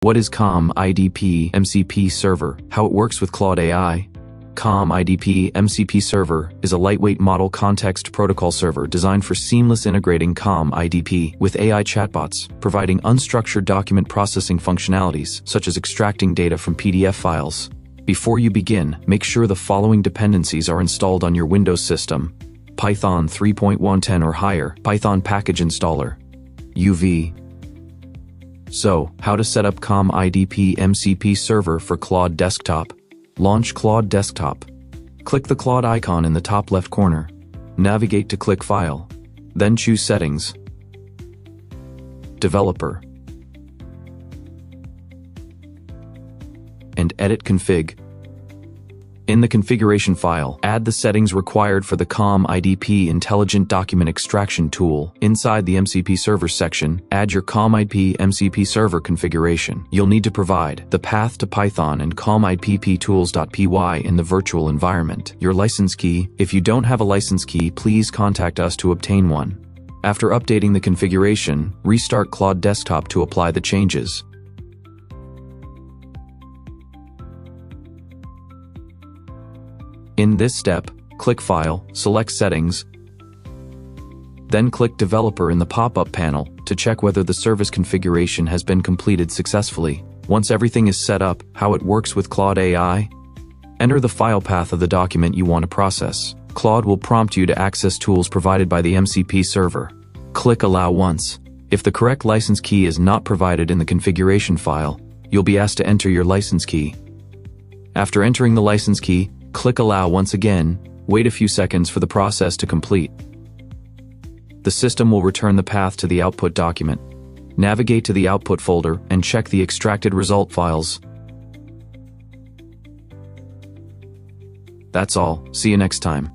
What is ComIDP MCP Server? How it works with Claude AI? ComIDP MCP Server is a lightweight model context protocol server designed for seamless integrating ComIDP with AI chatbots, providing unstructured document processing functionalities such as extracting data from PDF files. Before you begin, make sure the following dependencies are installed on your Windows system: Python 3.110 or higher, Python package installer, UV. So, how to set up ComIDP MCP Server for Claude Desktop? Launch Claude Desktop. Click the Claude icon in the top left corner. Navigate to Click File. Then choose Settings, Developer, and Edit Config. In the configuration file, add the settings required for the ComIDP Intelligent Document Extraction tool. Inside the MCP Server section, add your ComIDP MCP Server configuration. You'll need to provide the path to Python and comidpp tools.py in the virtual environment. Your license key. If you don't have a license key, please contact us to obtain one. After updating the configuration, restart Claude Desktop to apply the changes. In this step, click File, select Settings, then click Developer in the pop-up panel to check whether the service configuration has been completed successfully. Once everything is set up, how it works with Claude AI? Enter the file path of the document you want to process. Claude will prompt you to access tools provided by the MCP server. Click Allow once. If the correct license key is not provided in the configuration file, you'll be asked to enter your license key. After entering the license key, click Allow once again. Wait a few seconds for the process to complete. The system will return the path to the output document. Navigate to the output folder and check the extracted result files. That's all. See you next time.